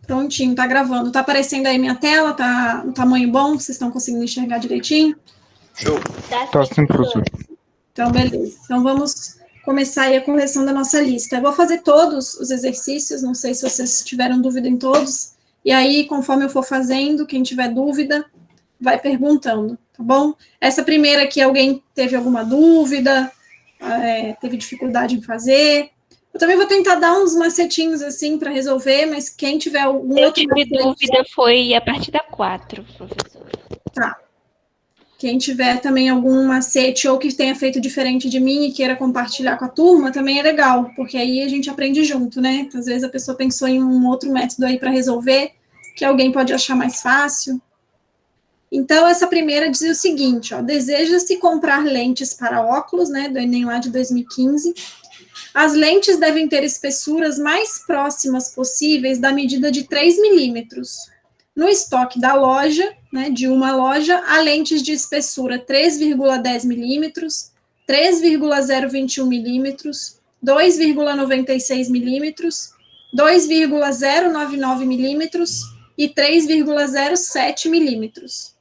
Prontinho, tá gravando. Tá aparecendo aí minha tela? Tá no tamanho bom? Vocês estão conseguindo enxergar direitinho? Tá sim, professor. Então, beleza. Então, vamos começar aí a correção da nossa lista. Eu vou fazer todos os exercícios, não sei se vocês tiveram dúvida em todos. E aí, conforme eu for fazendo, quem tiver dúvida, vai perguntando, tá bom? Essa primeira aqui, alguém teve alguma dúvida? Teve dificuldade em fazer? Eu também vou tentar dar uns macetinhos assim para resolver, mas quem tiver algum eu outro tive macete... dúvida foi a partir da 4, professor. Tá. Quem tiver também algum macete ou que tenha feito diferente de mim e queira compartilhar com a turma, também é legal, porque aí a gente aprende junto, né? Às vezes a pessoa pensou em um outro método aí para resolver, que alguém pode achar mais fácil. Então, essa primeira diz o seguinte, ó, deseja-se comprar lentes para óculos, né, do Enem lá de 2015. As lentes devem ter espessuras mais próximas possíveis da medida de 3 milímetros. No estoque da loja, né, de uma loja, há lentes de espessura 3,10 milímetros, 3,021 milímetros, 2,96 milímetros, 2,099 milímetros e 3,07 milímetros.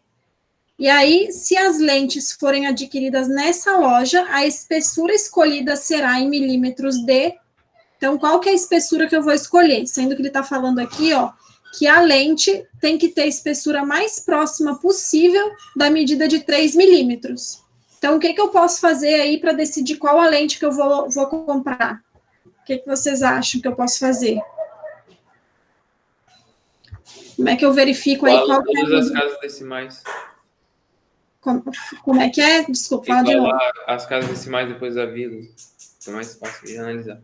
E aí, se as lentes forem adquiridas nessa loja, a espessura escolhida será em milímetros de... Então, qual que é a espessura que eu vou escolher? Sendo que ele está falando aqui, ó, que a lente tem que ter a espessura mais próxima possível da medida de 3 milímetros. Então, o que eu posso fazer aí para decidir qual a lente que eu vou comprar? O que vocês acham que eu posso fazer? Como é que eu verifico aí qual que é... Todas as casas decimais. Como é que é? Desculpa, fala de novo. As casas decimais depois da vírgula. É mais fácil de analisar.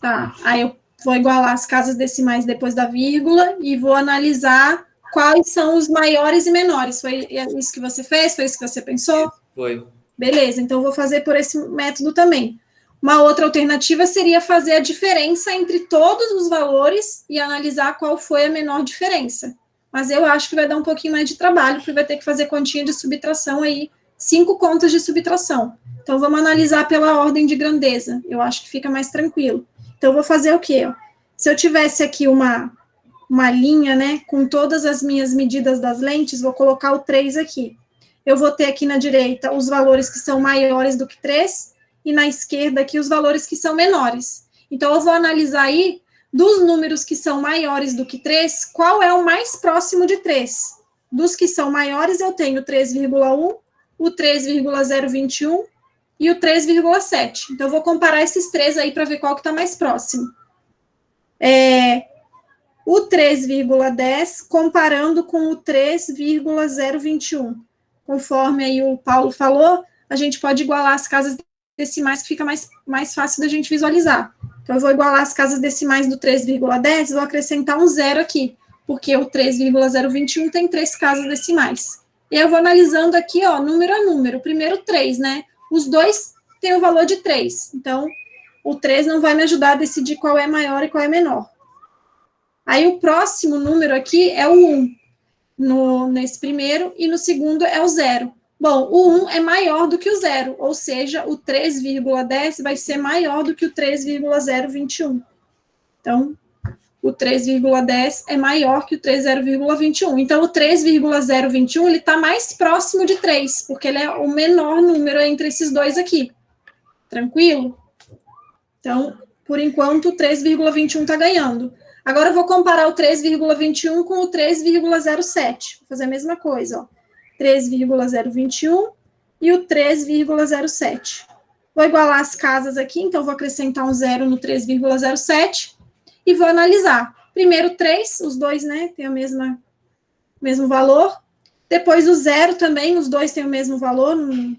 Tá, aí eu vou igualar as casas decimais depois da vírgula e vou analisar quais são os maiores e menores. Foi isso que você fez? Foi isso que você pensou? Foi. Beleza, então eu vou fazer por esse método também. Uma outra alternativa seria fazer a diferença entre todos os valores e analisar qual foi a menor diferença. Mas eu acho que vai dar um pouquinho mais de trabalho, porque vai ter que fazer continha de subtração aí, 5 contas de subtração. Então, vamos analisar pela ordem de grandeza. Eu acho que fica mais tranquilo. Então, eu vou fazer o quê? Se eu tivesse aqui uma linha, né, com todas as minhas medidas das lentes, vou colocar o 3 aqui. Eu vou ter aqui na direita os valores que são maiores do que 3, e na esquerda aqui os valores que são menores. Então, eu vou analisar aí, dos números que são maiores do que 3, qual é o mais próximo de 3? Dos que são maiores, eu tenho o 3,1, o 3,021 e o 3,7. Então, eu vou comparar esses três aí para ver qual que está mais próximo. O 3,10 comparando com o 3,021. Conforme aí o Paulo falou, a gente pode igualar as casas decimais, que fica mais fácil da gente visualizar. Então, eu vou igualar as casas decimais do 3,10 e vou acrescentar um zero aqui, porque o 3,021 tem 3 casas decimais. E eu vou analisando aqui, ó, número a número. Primeiro 3, né? Os dois têm o valor de 3. Então, o 3 não vai me ajudar a decidir qual é maior e qual é menor. Aí, o próximo número aqui é o 1, nesse primeiro, e no segundo é o 0. Bom, o 1 é maior do que o 0, ou seja, o 3,10 vai ser maior do que o 3,021. Então, o 3,10 é maior que o 3,021. Então, o 3,021, ele está mais próximo de 3, porque ele é o menor número entre esses dois aqui. Tranquilo? Então, por enquanto, o 3,21 está ganhando. Agora, eu vou comparar o 3,21 com o 3,07. Vou fazer a mesma coisa, ó. 3,021 e o 3,07. Vou igualar as casas aqui, então vou acrescentar um zero no 3,07 e vou analisar. Primeiro 3, os dois, né, tem o mesmo valor. Depois o 0 também, os dois têm o mesmo valor, não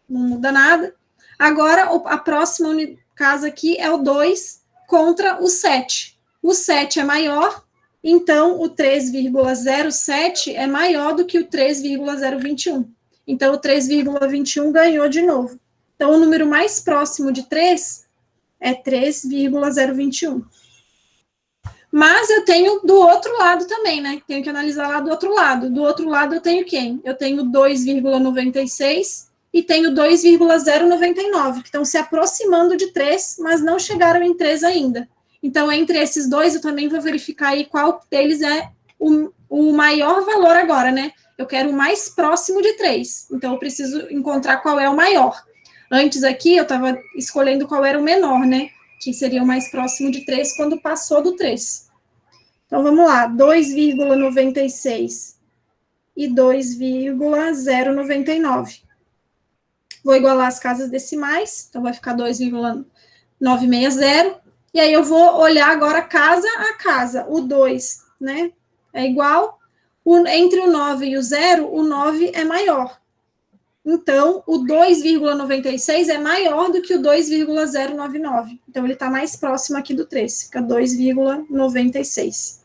muda nada. Agora, a próxima casa aqui é o 2 contra o 7. O 7 é maior, então, o 3,07 é maior do que o 3,021. Então, o 3,21 ganhou de novo. Então, o número mais próximo de 3 é 3,021. Mas eu tenho do outro lado também, né? Tenho que analisar lá do outro lado. Do outro lado, eu tenho quem? Eu tenho 2,96 e tenho 2,099, que estão se aproximando de 3, mas não chegaram em 3 ainda. Então, entre esses dois, eu também vou verificar aí qual deles é o maior valor agora, né? Eu quero o mais próximo de 3. Então, eu preciso encontrar qual é o maior. Antes aqui, eu estava escolhendo qual era o menor, né? Que seria o mais próximo de 3 quando passou do 3. Então, vamos lá. 2,96 e 2,099. Vou igualar as casas decimais. Então, vai ficar 2,960. E aí, eu vou olhar agora casa a casa. O 2, né? É igual. Entre o 9 e o 0, o 9 é maior. Então, o 2,96 é maior do que o 2,099. Então, ele está mais próximo aqui do 3, fica 2,96.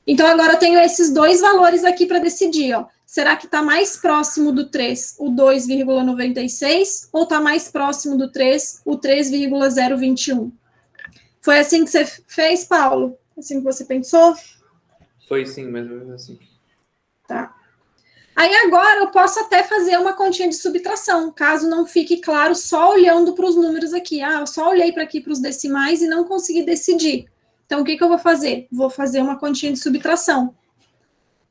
Então, agora eu tenho esses dois valores aqui para decidir, ó. Será que está mais próximo do 3, o 2,96, ou está mais próximo do 3, o 3,021? Foi assim que você fez, Paulo? Assim que você pensou? Foi sim, mais ou menos assim. Tá. Aí agora eu posso até fazer uma continha de subtração, caso não fique claro só olhando para os números aqui. Ah, eu só olhei para aqui para os decimais e não consegui decidir. Então, o que eu vou fazer? Vou fazer uma continha de subtração.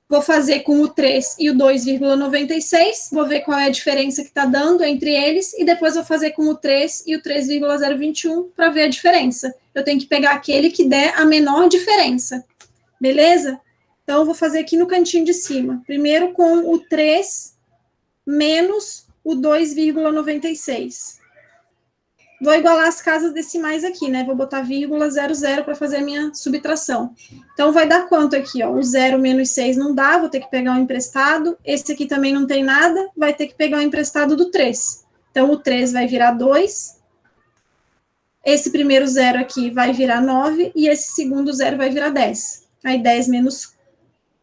Vou fazer com o 3 e o 2,96, vou ver qual é a diferença que está dando entre eles, e depois vou fazer com o 3 e o 3,021 para ver a diferença. Eu tenho que pegar aquele que der a menor diferença. Beleza? Então, eu vou fazer aqui no cantinho de cima. Primeiro com o 3 menos o 2,96. Vou igualar as casas decimais aqui, né? Vou botar vírgula 00 para fazer a minha subtração. Então, vai dar quanto aqui, ó? O 0 menos 6 não dá, vou ter que pegar um emprestado. Esse aqui também não tem nada, vai ter que pegar um emprestado do 3. Então, o 3 vai virar 2. Esse primeiro 0 aqui vai virar 9, e esse segundo 0 vai virar 10. Aí, 10 menos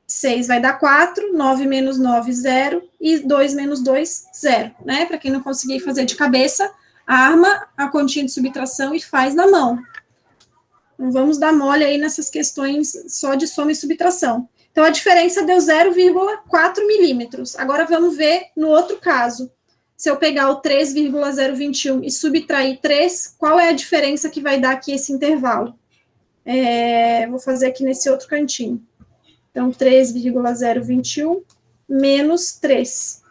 6 vai dar 4, 9 menos 9, 0, e 2 menos 2, 0, né? Para quem não conseguir fazer de cabeça, arma a continha de subtração e faz na mão. Não vamos dar mole aí nessas questões só de soma e subtração. Então, a diferença deu 0,4 milímetros. Agora, vamos ver no outro caso. Se eu pegar o 3,021 e subtrair 3, qual é a diferença que vai dar aqui esse intervalo? Vou fazer aqui nesse outro cantinho. Então, 3,021 menos 3.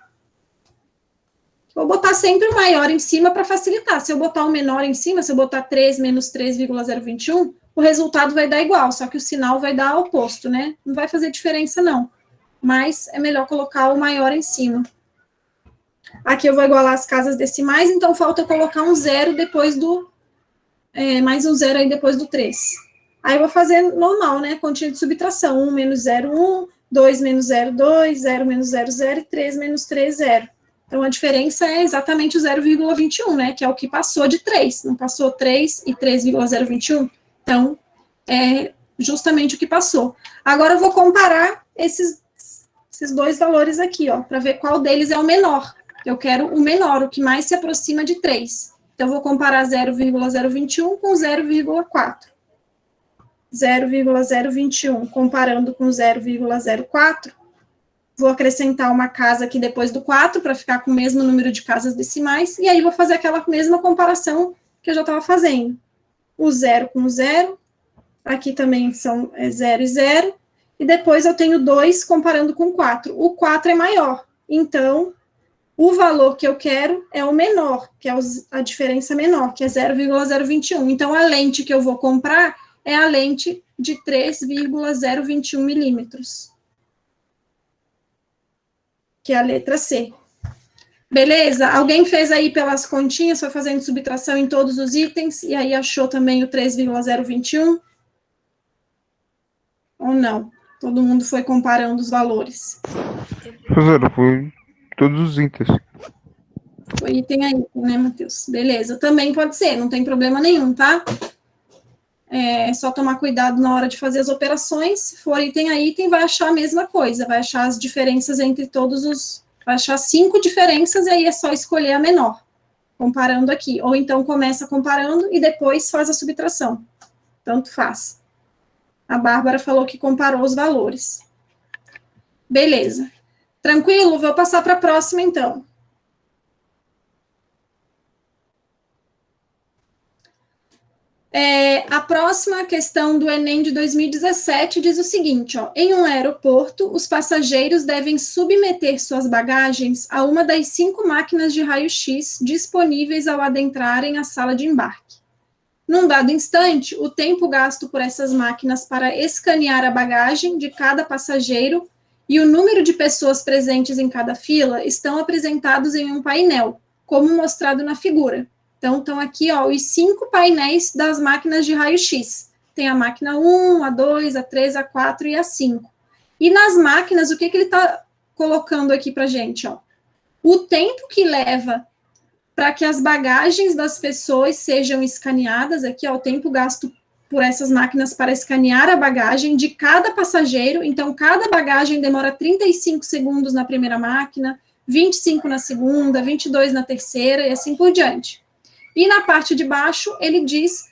Vou botar sempre o maior em cima para facilitar. Se eu botar o menor em cima, se eu botar 3 menos 3,021, o resultado vai dar igual, só que o sinal vai dar oposto, né? Não vai fazer diferença, não. Mas é melhor colocar o maior em cima. Aqui eu vou igualar as casas decimais, então falta eu colocar um 0 depois do... mais um 0 aí depois do 3. Aí eu vou fazer normal, né? Continha de subtração. 1 menos 0, 1. 2 menos 0, 2. 0 menos 0, 0. E 3 menos 3, 0. Então, a diferença é exatamente o 0,21, né? Que é o que passou de 3. Não passou 3 e 3,021? Então, é justamente o que passou. Agora, eu vou comparar esses dois valores aqui, ó, para ver qual deles é o menor. Eu quero o menor, o que mais se aproxima de 3. Então, eu vou comparar 0,021 com 0,4. 0,021 comparando com 0,04, vou acrescentar uma casa aqui depois do 4, para ficar com o mesmo número de casas decimais, e aí vou fazer aquela mesma comparação que eu já estava fazendo. O 0 com o 0, aqui também são 0 e 0, e depois eu tenho 2 comparando com 4. O 4 é maior, então o valor que eu quero é o menor, que é a diferença menor, que é 0,021. Então, a lente que eu vou comprar é a lente de 3,021 milímetros, que é a letra C. Beleza? Alguém fez aí pelas continhas, foi fazendo subtração em todos os itens, e aí achou também o 3,021? Ou não? Todo mundo foi comparando os valores. Professora, foi todos os itens. Foi item a item, né, Matheus? Beleza, também pode ser, não tem problema nenhum, tá? É só tomar cuidado na hora de fazer as operações. Se for item a item, vai achar a mesma coisa, vai achar as diferenças entre todos os... Vai achar 5 diferenças, e aí é só escolher a menor, comparando aqui. Ou então começa comparando e depois faz a subtração. Tanto faz. A Bárbara falou que comparou os valores. Beleza. Tranquilo? Vou passar para a próxima, então. A próxima questão do Enem de 2017 diz o seguinte, ó, em um aeroporto, os passageiros devem submeter suas bagagens a uma das 5 máquinas de raio-x disponíveis ao adentrarem a sala de embarque. Num dado instante, o tempo gasto por essas máquinas para escanear a bagagem de cada passageiro e o número de pessoas presentes em cada fila estão apresentados em um painel, como mostrado na figura. Então, estão aqui, ó, os 5 painéis das máquinas de raio-x. Tem a máquina 1, a 2, a 3, a 4 e a 5. E nas máquinas, o que ele está colocando aqui para a gente? Ó? O tempo que leva para que as bagagens das pessoas sejam escaneadas, aqui, ó, o tempo gasto por essas máquinas para escanear a bagagem de cada passageiro. Então, cada bagagem demora 35 segundos na primeira máquina, 25 na segunda, 22 na terceira e assim por diante. E na parte de baixo, ele diz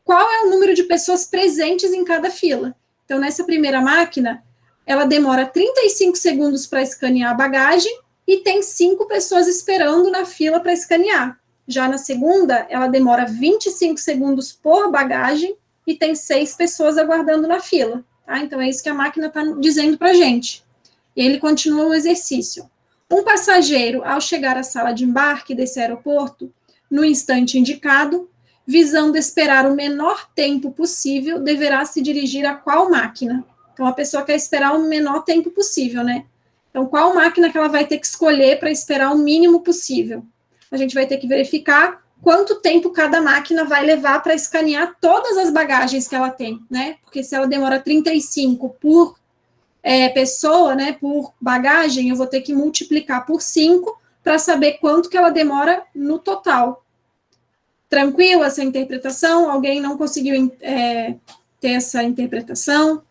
qual é o número de pessoas presentes em cada fila. Então, nessa primeira máquina, ela demora 35 segundos para escanear a bagagem e tem 5 pessoas esperando na fila para escanear. Já na segunda, ela demora 25 segundos por bagagem e tem 6 pessoas aguardando na fila. Tá? Então, é isso que a máquina está dizendo para a gente. E ele continua o exercício. Um passageiro, ao chegar à sala de embarque desse aeroporto, no instante indicado, visando esperar o menor tempo possível, deverá se dirigir a qual máquina? Então, a pessoa quer esperar o menor tempo possível, né? Então, qual máquina que ela vai ter que escolher para esperar o mínimo possível? A gente vai ter que verificar quanto tempo cada máquina vai levar para escanear todas as bagagens que ela tem, né? Porque se ela demora 35 por pessoa, né, por bagagem, eu vou ter que multiplicar por 5 para saber quanto que ela demora no total. Tranquilo essa interpretação? Alguém não conseguiu ter essa interpretação?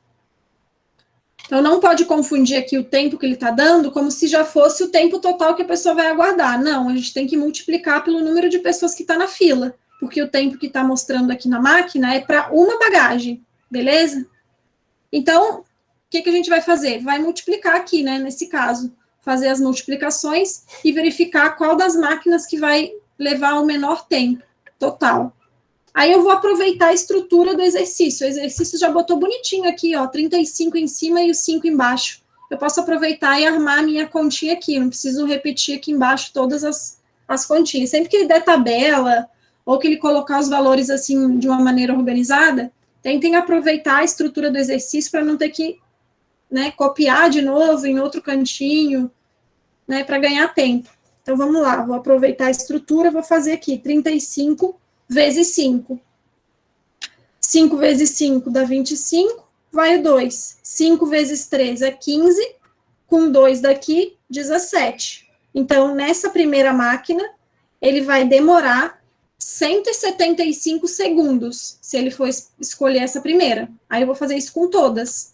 Então, não pode confundir aqui o tempo que ele está dando como se já fosse o tempo total que a pessoa vai aguardar. Não, a gente tem que multiplicar pelo número de pessoas que está na fila, porque o tempo que está mostrando aqui na máquina é para uma bagagem, beleza? Então, o que a gente vai fazer? Vai multiplicar aqui, né, nesse caso. Fazer as multiplicações e verificar qual das máquinas que vai levar o menor tempo total. Aí eu vou aproveitar a estrutura do exercício. O exercício já botou bonitinho aqui, ó, 35 em cima e os 5 embaixo. Eu posso aproveitar e armar a minha continha aqui, não preciso repetir aqui embaixo todas as continhas. Sempre que ele der tabela, ou que ele colocar os valores assim de uma maneira organizada, tentem aproveitar a estrutura do exercício para não ter que, né, copiar de novo em outro cantinho, né, para ganhar tempo. Então, vamos lá, vou aproveitar a estrutura, vou fazer aqui 35 vezes 5. 5 vezes 5 dá 25, vai o 2. 5 vezes 3 é 15, com 2 daqui, 17. Então, nessa primeira máquina, ele vai demorar 175 segundos, se ele for escolher essa primeira. Aí eu vou fazer isso com todas.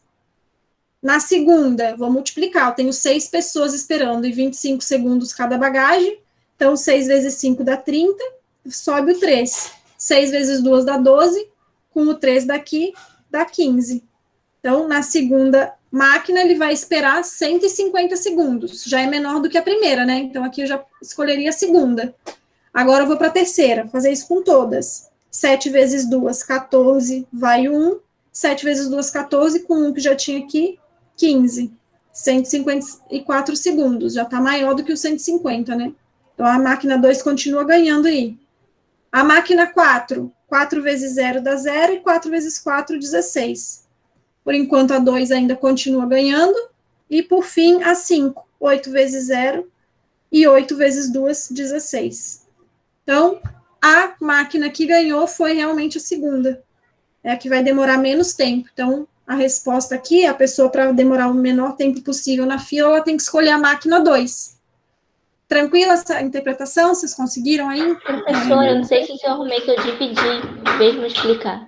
Na segunda, vou multiplicar, eu tenho 6 pessoas esperando e 25 segundos cada bagagem, então 6 vezes 5 dá 30, sobe o 3. 6 vezes 2 dá 12, com o 3 daqui dá 15. Então, na segunda máquina, ele vai esperar 150 segundos, já é menor do que a primeira, né? Então, aqui eu já escolheria a segunda. Agora eu vou para a terceira, vou fazer isso com todas. 7 vezes 2, 14, vai 1. 7 vezes 2, 14, com 1 que já tinha aqui, 15. 154 segundos, já está maior do que o 150, né? Então, a máquina 2 continua ganhando aí. A máquina 4, 4 vezes 0 dá 0, e 4 vezes 4, 16. Por enquanto, a 2 ainda continua ganhando. E, por fim, a 5, 8 vezes 0, e 8 vezes 2, 16. Então, a máquina que ganhou foi realmente a segunda. É a que vai demorar menos tempo. Então, a resposta aqui, a pessoa, para demorar o menor tempo possível na fila, ela tem que escolher a máquina 2. Tranquila essa interpretação? Vocês conseguiram aí? Professora, eu não sei se eu arrumei que eu dividi, mesmo explicar.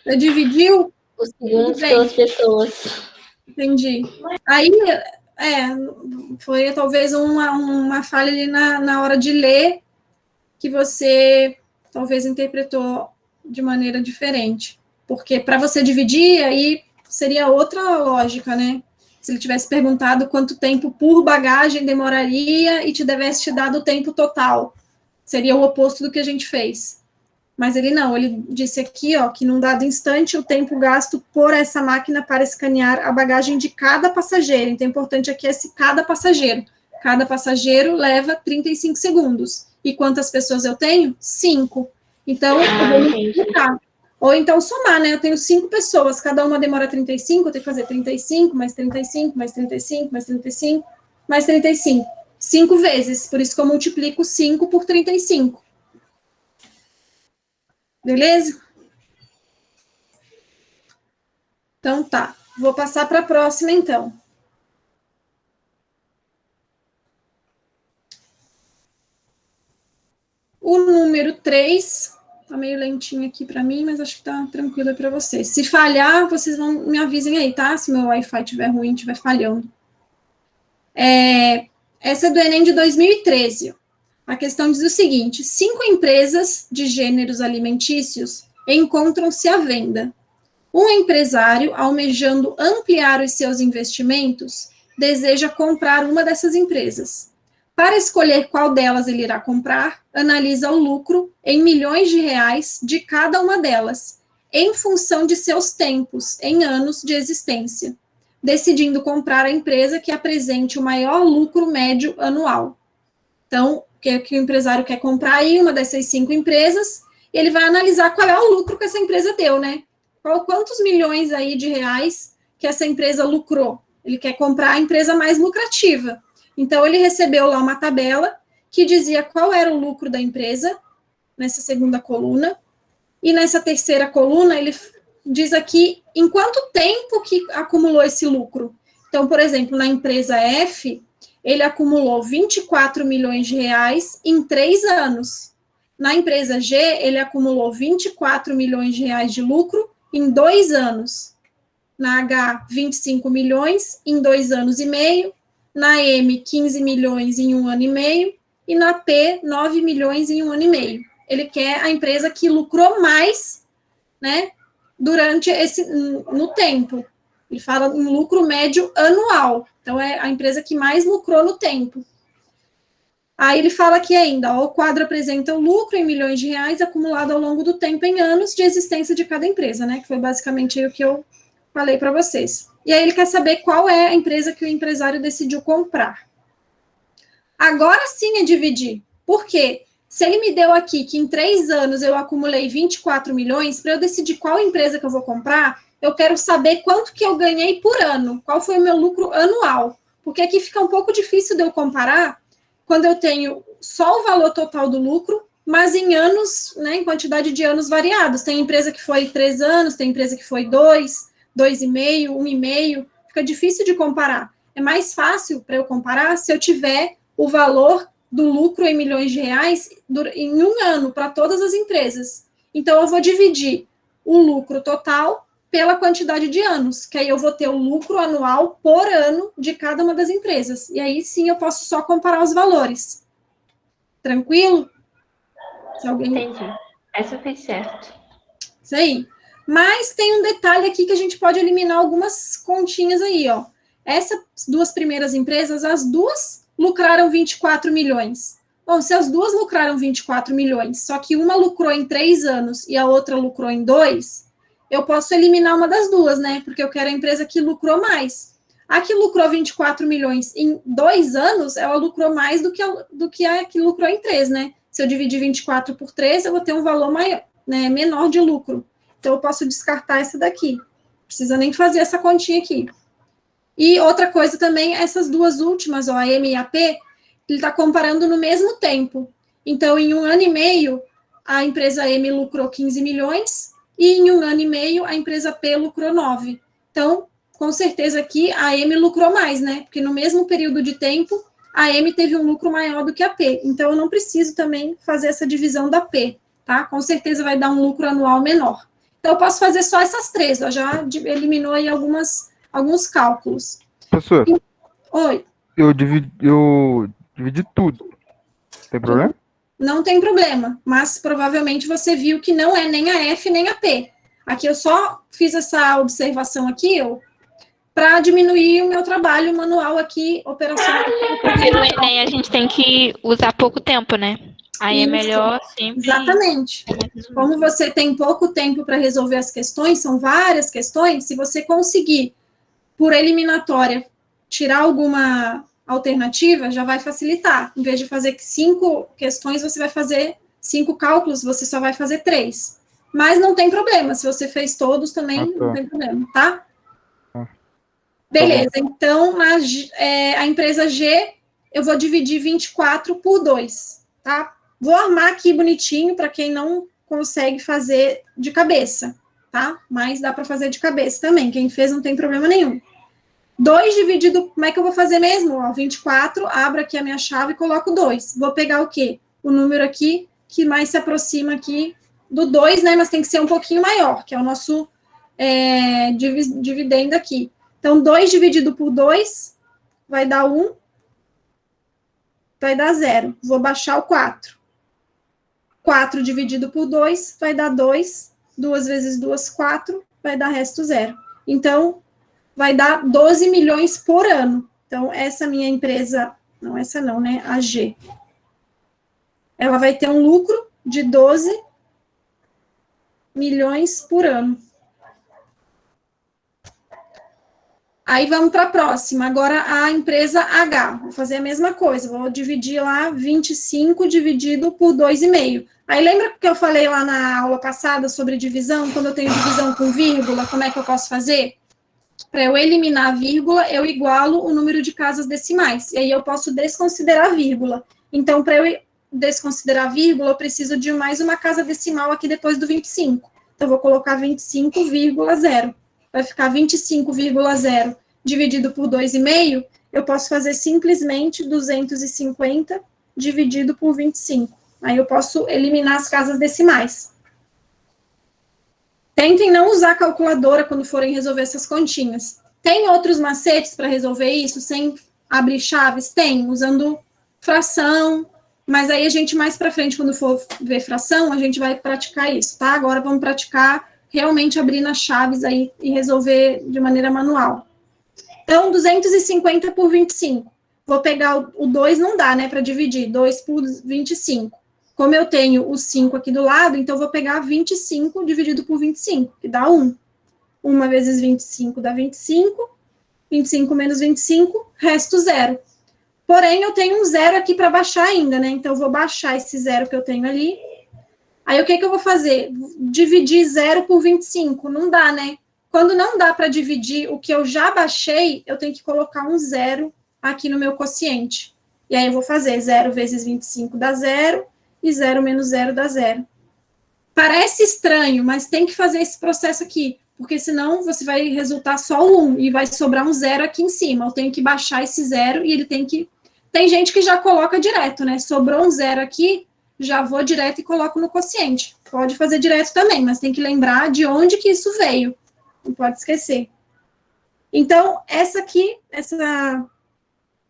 Eu dividiu? Os segundos pelas pessoas. Entendi. Aí, foi talvez uma falha ali na hora de ler, que você talvez interpretou de maneira diferente. Porque para você dividir, aí seria outra lógica, né? Se ele tivesse perguntado quanto tempo por bagagem demoraria e tivesse te dado o tempo total. Seria o oposto do que a gente fez. Mas ele não, ele disse aqui, ó, que num dado instante o tempo gasto por essa máquina para escanear a bagagem de cada passageiro. Então, o importante aqui é esse cada passageiro. Cada passageiro leva 35 segundos. E quantas pessoas eu tenho? 5. Então, eu vou multiplicar. Ou então somar, né? Eu tenho 5 pessoas, cada uma demora 35, eu tenho que fazer 35, mais 35, mais 35, mais 35, mais 35. 5 vezes, por isso que eu multiplico 5 por 35. Beleza? Então, tá. Vou passar para a próxima, então. O número 3, tá meio lentinho aqui para mim, mas acho que tá tranquilo para vocês. Se falhar, vocês vão me avisem aí, tá? Se meu Wi-Fi estiver ruim, estiver falhando. Essa é do Enem de 2013. A questão diz o seguinte: 5 empresas de gêneros alimentícios encontram-se à venda. Um empresário, almejando ampliar os seus investimentos, deseja comprar uma dessas empresas. Para escolher qual delas ele irá comprar, analisa o lucro em milhões de reais de cada uma delas, em função de seus tempos, em anos de existência, decidindo comprar a empresa que apresente o maior lucro médio anual. Então, que o empresário quer comprar aí uma dessas 5 empresas, e ele vai analisar qual é o lucro que essa empresa deu, né? Quantos milhões aí de reais que essa empresa lucrou? Ele quer comprar a empresa mais lucrativa. Então, ele recebeu lá uma tabela que dizia qual era o lucro da empresa, nessa segunda coluna, e nessa terceira coluna, ele diz aqui em quanto tempo que acumulou esse lucro. Então, por exemplo, na empresa F, ele acumulou 24 milhões de reais em 3 anos. Na empresa G, ele acumulou 24 milhões de reais de lucro em 2 anos. Na H, 25 milhões em 2 anos e meio. Na M, 15 milhões em 1 ano e meio. E na P, 9 milhões em 1 ano e meio. Ele quer a empresa que lucrou mais, né, durante no tempo. Ele fala em lucro médio anual. Então, é a empresa que mais lucrou no tempo. Aí ele fala aqui ainda, ó, o quadro apresenta o lucro em milhões de reais acumulado ao longo do tempo em anos de existência de cada empresa, né? Que foi basicamente o que eu falei para vocês. E aí ele quer saber qual é a empresa que o empresário decidiu comprar. Agora sim é dividir. Por quê? Se ele me deu aqui que em 3 anos eu acumulei 24 milhões, para eu decidir qual empresa que eu vou comprar, eu quero saber quanto que eu ganhei por ano, qual foi o meu lucro anual. Porque aqui fica um pouco difícil de eu comparar quando eu tenho só o valor total do lucro, mas em anos, né, em quantidade de anos variados. Tem empresa que foi 3 anos, tem empresa que foi 2, 2,5, 1,5. Fica difícil de comparar. É mais fácil para eu comparar se eu tiver o valor do lucro em milhões de reais em 1 ano para todas as empresas. Então, eu vou dividir o lucro total pela quantidade de anos, que aí eu vou ter o lucro anual por ano de cada uma das empresas. E aí, sim, eu posso só comparar os valores. Tranquilo? Se alguém... Entendi. Essa fez certo. Isso aí. Mas tem um detalhe aqui que a gente pode eliminar algumas continhas aí, ó. Essas 2 primeiras empresas, as 2 lucraram 24 milhões. Bom, se as 2 lucraram 24 milhões, só que uma lucrou em 3 anos e a outra lucrou em 2, eu posso eliminar uma das 2, né? Porque eu quero a empresa que lucrou mais. A que lucrou 24 milhões em 2 anos, ela lucrou mais do que a que lucrou em 3, né? Se eu dividir 24 por 3, eu vou ter um valor maior, né, menor de lucro. Então, eu posso descartar essa daqui. Não precisa nem fazer essa continha aqui. E outra coisa também, essas 2 últimas, ó, a M e a P, ele está comparando no mesmo tempo. Então, em 1 ano e meio, a empresa M lucrou 15 milhões e em 1 ano e meio, a empresa P lucrou 9. Então, com certeza aqui, a M lucrou mais, né? Porque no mesmo período de tempo, a M teve um lucro maior do que a P. Então, eu não preciso também fazer essa divisão da P, tá? Com certeza vai dar um lucro anual menor. Então, eu posso fazer só essas 3, ó, já eliminou aí alguns cálculos. Professor, Oi. eu dividi tudo. Tem problema? Não tem problema, mas provavelmente você viu que não é nem a F nem a P. Aqui eu só fiz essa observação aqui, para diminuir o meu trabalho manual aqui, operacional. Porque no Enem a gente tem que usar pouco tempo, né? Aí é Isso. melhor sempre... Exatamente. Como você tem pouco tempo para resolver as questões, são várias questões, se você conseguir, por eliminatória, tirar alguma alternativa, já vai facilitar. Em vez de fazer 5 questões, você vai fazer 5 cálculos, você só vai fazer 3. Mas não tem problema, se você fez todos também, não tem problema, tá? Beleza, então a empresa G, eu vou dividir 24 por 2, tá? Vou armar aqui bonitinho para quem não consegue fazer de cabeça, tá? Mas dá para fazer de cabeça também, quem fez não tem problema nenhum. 2 dividido, como é que eu vou fazer mesmo? Ó, 24, abro aqui a minha chave e coloco 2. Vou pegar o quê? O número aqui que mais se aproxima aqui do 2, né? Mas tem que ser um pouquinho maior, que é o nosso dividendo aqui. Então, 2 dividido por 2 vai dar 1, vai dar 0. Vou baixar o 4. 4 dividido por 2 vai dar 2. 2 vezes 2, 4, vai dar resto 0. Então, vai dar 12 milhões por ano. Então, essa minha empresa, não, essa não, né? A G. Ela vai ter um lucro de 12 milhões por ano. Aí vamos para a próxima. Agora a empresa H. Vou fazer a mesma coisa. Vou dividir lá 25 dividido por 2,5. Aí lembra que eu falei lá na aula passada sobre divisão? Quando eu tenho divisão com vírgula, como é que eu posso fazer? Para eu eliminar a vírgula, eu igualo o número de casas decimais. E aí eu posso desconsiderar a vírgula. Então, para eu desconsiderar a vírgula, eu preciso de mais uma casa decimal aqui depois do 25. Então, eu vou colocar 25,0. Vai ficar 25,0 dividido por 2,5, eu posso fazer simplesmente 250 dividido por 25. Aí eu posso eliminar as casas decimais. Tentem não usar calculadora quando forem resolver essas continhas. Tem outros macetes para resolver isso sem abrir chaves? Tem, usando fração, mas aí a gente mais para frente, quando for ver fração, a gente vai praticar isso, tá? Agora vamos praticar realmente abrindo as chaves aí e resolver de maneira manual. Então, 250 por 25. Vou pegar o 2, não dá, né, para dividir. 2 por 25. Como eu tenho o 5 aqui do lado, então vou pegar 25 dividido por 25, que dá 1. 1 vezes 25 dá 25. 25 menos 25, resto 0. Porém, eu tenho um 0 aqui para baixar ainda, né? Então, eu vou baixar esse 0 que eu tenho ali. Aí, o que eu vou fazer? Dividir 0 por 25. Não dá, né? Quando não dá para dividir o que eu já baixei, eu tenho que colocar um 0 aqui no meu quociente. E aí, eu vou fazer 0 vezes 25 dá 0, e 0 menos 0 dá 0. Parece estranho, mas tem que fazer esse processo aqui, porque senão você vai resultar só o 1, e vai sobrar um 0 aqui em cima. Eu tenho que baixar esse 0, e ele tem que... Tem gente que já coloca direto, né? Sobrou um 0 aqui, já vou direto e coloco no quociente. Pode fazer direto também, mas tem que lembrar de onde que isso veio. Não pode esquecer. Então, essa aqui, essa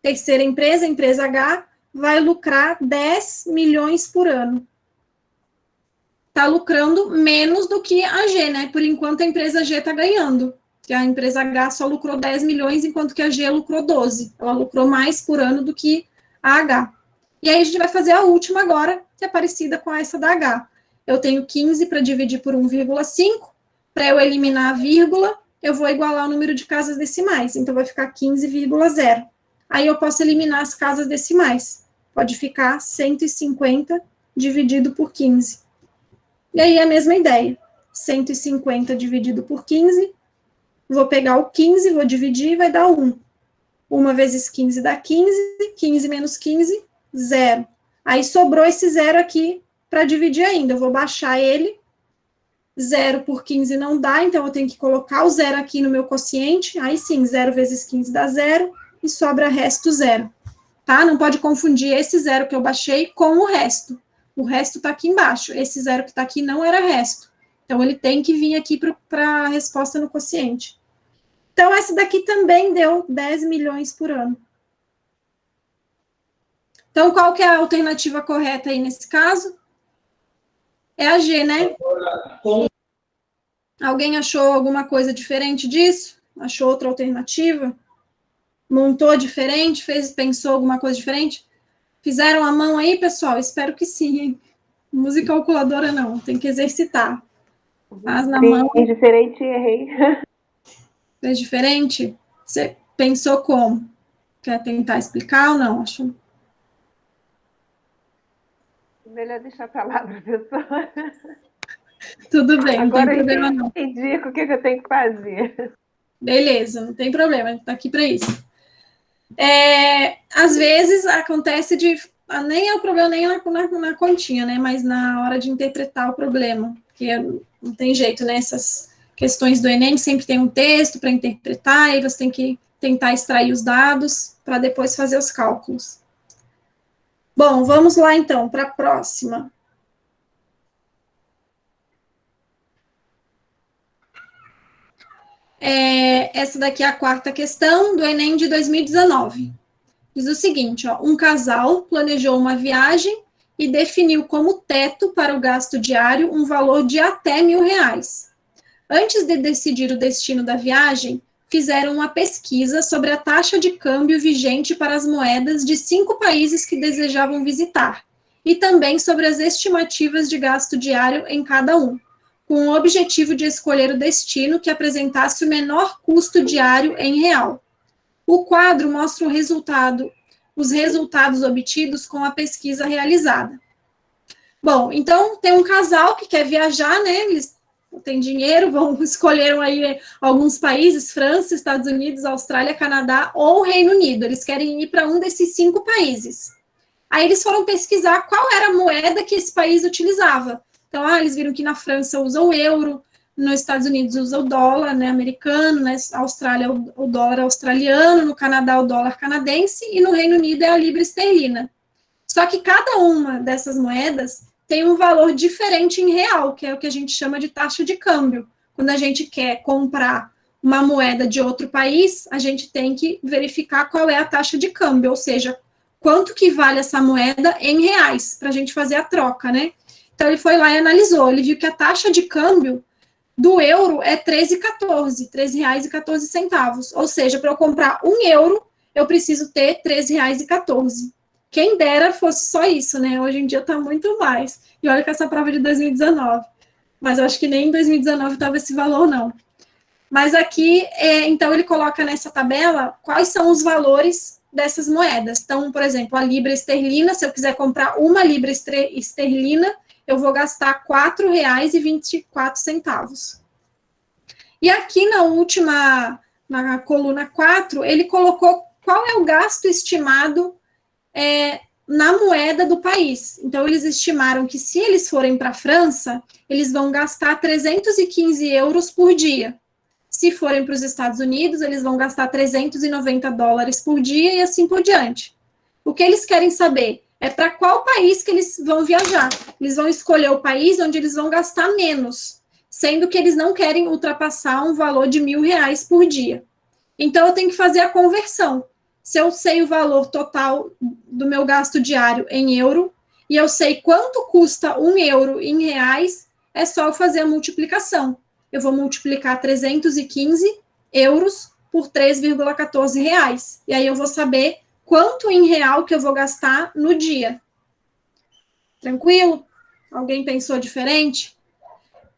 terceira empresa, a empresa H, vai lucrar 10 milhões por ano. Está lucrando menos do que a G, né? Por enquanto, a empresa G está ganhando. Que a empresa H só lucrou 10 milhões, enquanto que a G lucrou 12. Ela lucrou mais por ano do que a H. E aí, a gente vai fazer a última agora, que é parecida com essa da H. Eu tenho 15 para dividir por 1,5. Para eu eliminar a vírgula, eu vou igualar o número de casas decimais. Então, vai ficar 15,0. Aí, eu posso eliminar as casas decimais. Pode ficar 150 dividido por 15. E aí, a mesma ideia. 150 dividido por 15. Vou pegar o 15, vou dividir, vai dar 1. 1 vezes 15 dá 15. 15 menos 15, 0. Aí, sobrou esse 0 aqui para dividir ainda. Eu vou baixar ele. 0 por 15 não dá, então eu tenho que colocar o 0 aqui no meu quociente. Aí, sim, 0 vezes 15 dá 0. E sobra resto 0. Tá? Não pode confundir esse 0 que eu baixei com o resto. O resto está aqui embaixo. Esse 0 que está aqui não era resto. Então, ele tem que vir aqui para a resposta no quociente. Então, essa daqui também deu 10 milhões por ano. Então, qual que é a alternativa correta aí nesse caso? É a G, né? Alguém achou alguma coisa diferente disso? Achou outra alternativa? Montou diferente? Pensou alguma coisa diferente? Fizeram a mão aí, pessoal? Espero que sim, hein? Música calculadora não, tem que exercitar. Faz na mão. Fiz diferente e errei. Fez diferente? Você pensou como? Quer tentar explicar ou não? Acho. Melhor deixar pra lá, professor. Tudo bem, Agora não tem problema não. indico o que eu tenho que fazer. Beleza, não tem problema, a gente tá aqui para isso. Às vezes acontece de... Nem é o problema nem na continha, né? Mas na hora de interpretar o problema. Porque não tem jeito, né? Essas questões do Enem sempre tem um texto para interpretar, e você tem que tentar extrair os dados para depois fazer os cálculos. Bom, vamos lá então para a próxima. Essa daqui é a quarta questão do Enem de 2019. Diz o seguinte, ó, um casal planejou uma viagem e definiu como teto para o gasto diário um valor de até R$1.000. Antes de decidir o destino da viagem, fizeram uma pesquisa sobre a taxa de câmbio vigente para as moedas de 5 países que desejavam visitar, e também sobre as estimativas de gasto diário em cada um, com o objetivo de escolher o destino que apresentasse o menor custo diário em real. O quadro mostra os resultados obtidos com a pesquisa realizada. Bom, então tem um casal que quer viajar, né? Eles têm dinheiro, escolheram aí alguns países, França, Estados Unidos, Austrália, Canadá ou Reino Unido. Eles querem ir para um desses 5 países. Aí eles foram pesquisar qual era a moeda que esse país utilizava. Então, eles viram que na França usa o euro, nos Estados Unidos usa o dólar, né, americano, na Austrália o dólar australiano, no Canadá o dólar canadense e no Reino Unido é a libra esterlina. Só que cada uma dessas moedas tem um valor diferente em real, que é o que a gente chama de taxa de câmbio. Quando a gente quer comprar uma moeda de outro país, a gente tem que verificar qual é a taxa de câmbio, ou seja, quanto que vale essa moeda em reais, para a gente fazer a troca, né? Então, ele foi lá e analisou, ele viu que a taxa de câmbio do euro é R$13,14, R$13,14. Ou seja, para eu comprar 1 euro, eu preciso ter R$13,14. Quem dera fosse só isso, né? Hoje em dia está muito mais. E olha que essa prova é de 2019. Mas eu acho que nem em 2019 estava esse valor, não. Mas aqui, então, ele coloca nessa tabela quais são os valores dessas moedas. Então, por exemplo, a libra esterlina, se eu quiser comprar uma libra esterlina, eu vou gastar R$4,24. E aqui na coluna 4, ele colocou qual é o gasto estimado na moeda do país. Então, eles estimaram que se eles forem para a França, eles vão gastar 315 euros por dia. Se forem para os Estados Unidos, eles vão gastar $390 por dia e assim por diante. O que eles querem saber é para qual país que eles vão viajar. Eles vão escolher o país onde eles vão gastar menos, sendo que eles não querem ultrapassar um valor de R$1.000 por dia. Então, eu tenho que fazer a conversão. Se eu sei o valor total do meu gasto diário em euro, e eu sei quanto custa 1 euro em reais, é só eu fazer a multiplicação. Eu vou multiplicar 315 euros por R$3,14. E aí eu vou saber quanto em real que eu vou gastar no dia. Tranquilo? Alguém pensou diferente?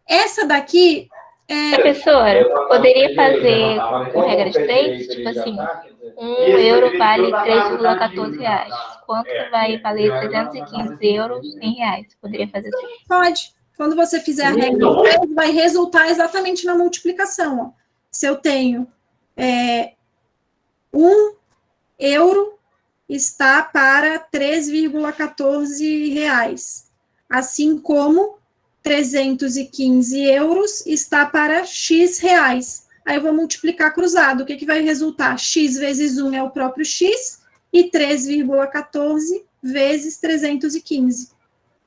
Essa daqui Professora, poderia fazer com regra de 3? Tipo assim, 1 euro vale R$3,14. Quanto que vai valer 315 euros em reais? Poderia fazer assim? Pode. Quando você fizer a regra de 3, vai resultar exatamente na multiplicação. Ó. Se eu tenho 1 euro está para R$3,14, assim como 315 euros está para X reais. Aí eu vou multiplicar cruzado. O que vai resultar? X vezes 1 é o próprio X e 3,14 vezes 315.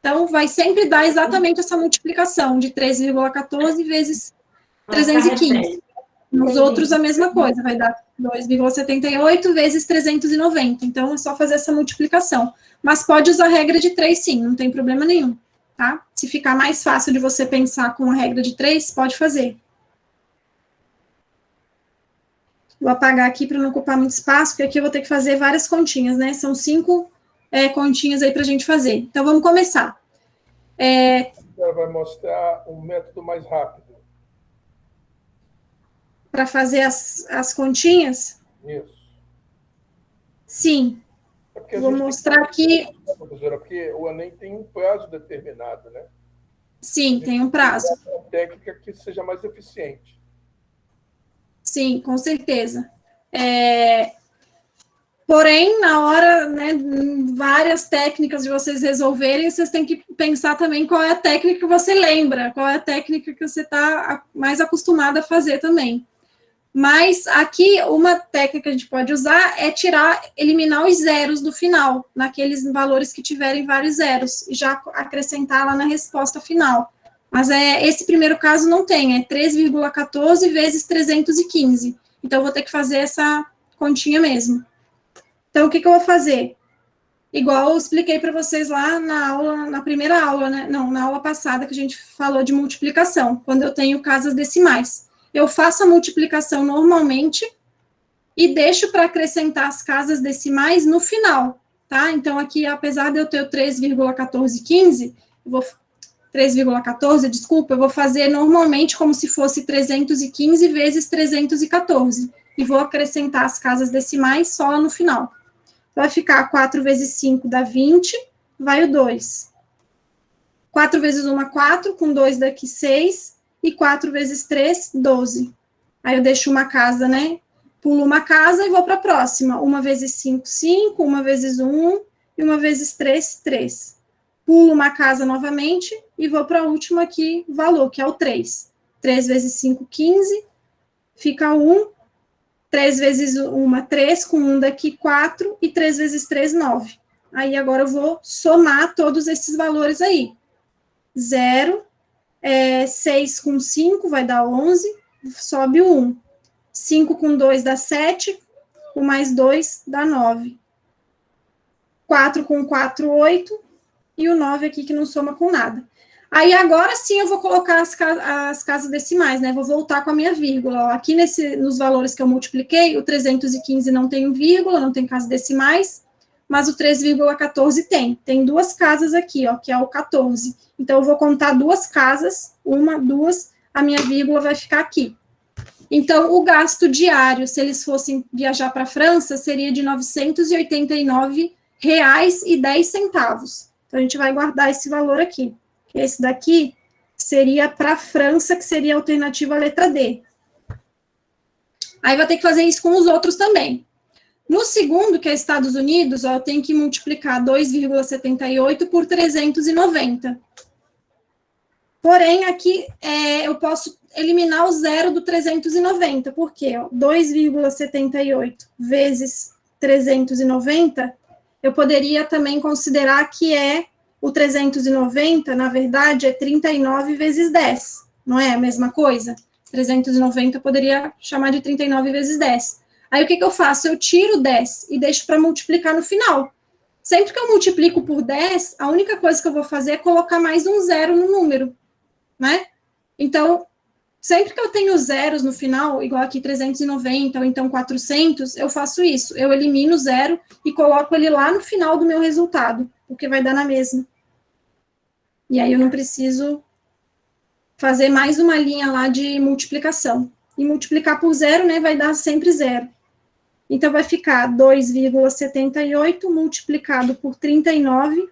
Então, vai sempre dar exatamente essa multiplicação de 3,14 vezes 315. Nos outros, a mesma coisa, vai dar 2,78 vezes 390. Então, é só fazer essa multiplicação. Mas pode usar a regra de 3, sim, não tem problema nenhum, tá? Se ficar mais fácil de você pensar com a regra de 3, pode fazer. Vou apagar aqui para não ocupar muito espaço, porque aqui eu vou ter que fazer várias continhas, né? São 5 continhas aí para a gente fazer. Então, vamos começar. Ela vai mostrar um método mais rápido. Para fazer as continhas? Isso. Sim. Vou mostrar aqui. Professora, porque o Enem tem um prazo determinado, né? Sim, tem um prazo. Uma técnica que seja mais eficiente. Sim, com certeza. Porém, na hora, né, várias técnicas de vocês resolverem, vocês têm que pensar também qual é a técnica que você lembra, qual é a técnica que você está mais acostumado a fazer também. Mas aqui, uma técnica que a gente pode usar é eliminar os zeros do final, naqueles valores que tiverem vários zeros, e já acrescentar lá na resposta final. Mas esse primeiro caso não tem, é 3,14 vezes 315. Então, eu vou ter que fazer essa continha mesmo. Então, o que eu vou fazer? Igual eu expliquei para vocês lá na primeira aula, né? Não, na aula passada, que a gente falou de multiplicação, quando eu tenho casas decimais. Eu faço a multiplicação normalmente e deixo para acrescentar as casas decimais no final, tá? Então, aqui, apesar de eu ter o 3,1415, 3,14, desculpa, eu vou fazer normalmente como se fosse 315 vezes 314, e vou acrescentar as casas decimais só lá no final. Vai ficar 4 vezes 5 dá 20, vai o 2. 4 vezes 1, 4, com 2 daqui 6, e 4 vezes 3, 12. Aí eu deixo uma casa, né? Pulo uma casa e vou para a próxima. 1 vezes 5, 5, 1 vezes 1, e 1 vezes 3, 3. Pulo uma casa novamente e vou para a última aqui, valor, que é o 3. 3 vezes 5, 15, fica 1. 3 vezes 1, 3, com 1 daqui, 4, e 3 vezes 3, 9. Aí, agora eu vou somar todos esses valores aí. 0, 6 com 5 vai dar 11, sobe o 1. 5 com 2 dá 7, com mais 2 dá 9. 4 com 4, 8, e o 9 aqui que não soma com nada. Aí, agora sim, eu vou colocar as casas decimais, né? Vou voltar com a minha vírgula. Ó. Aqui nos valores que eu multipliquei, o 315 não tem vírgula, não tem casas decimais, mas o 3,14 tem. Tem duas casas aqui, ó, que é o 14. Então, eu vou contar duas casas, 1, 2, a minha vírgula vai ficar aqui. Então, o gasto diário, se eles fossem viajar para a França, seria de R$ 989,10. Então, a gente vai guardar esse valor aqui. Esse daqui seria para a França, que seria a alternativa à letra D. Aí vai ter que fazer isso com os outros também. No segundo, que é Estados Unidos, ó, eu tenho que multiplicar 2,78 por 390. Porém, aqui eu posso eliminar o zero do 390, porque 2,78 vezes 390, eu poderia também considerar que o 390, na verdade, é 39 vezes 10, não é a mesma coisa? 390 eu poderia chamar de 39 vezes 10. Aí, o que eu faço? Eu tiro 10 e deixo para multiplicar no final. Sempre que eu multiplico por 10, a única coisa que eu vou fazer é colocar mais um zero no número, né? Então, sempre que eu tenho zeros no final, igual aqui 390 ou então 400, eu faço isso. Eu elimino o zero e coloco ele lá no final do meu resultado, porque vai dar na mesma. E aí eu não preciso fazer mais uma linha lá de multiplicação. E multiplicar por zero, né, vai dar sempre zero. Então, vai ficar 2,78 multiplicado por 39,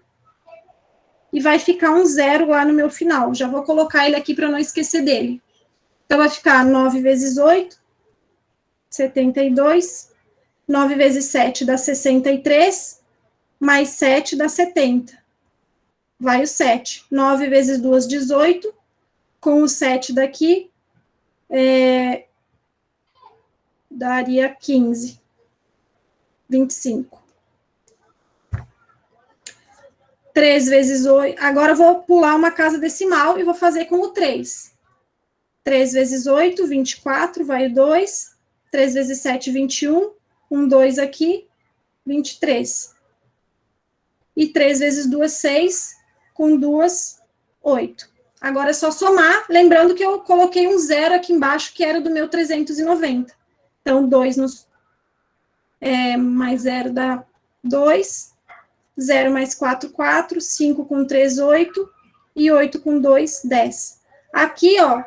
e vai ficar um zero lá no meu final. Já vou colocar ele aqui para não esquecer dele. Então, vai ficar 9 vezes 8, 72. 9 vezes 7 dá 63, mais 7 dá 70. Vai o 7. 9 vezes 2, 18. Com o 7 daqui, daria 15. 25. 3 vezes 8. Agora eu vou pular uma casa decimal e vou fazer com o 3. 3 vezes 8, 24, vai o 2. 3 vezes 7, 21. 2 aqui, 23. E 3 vezes 2, 6. Com 2, 8. Agora é só somar, lembrando que eu coloquei um zero aqui embaixo, que era do meu 390. Então, 2 mais 0 dá 2. 0 mais 4, 4, 5 com 3, 8, e 8 com 2, 10. Aqui, ó,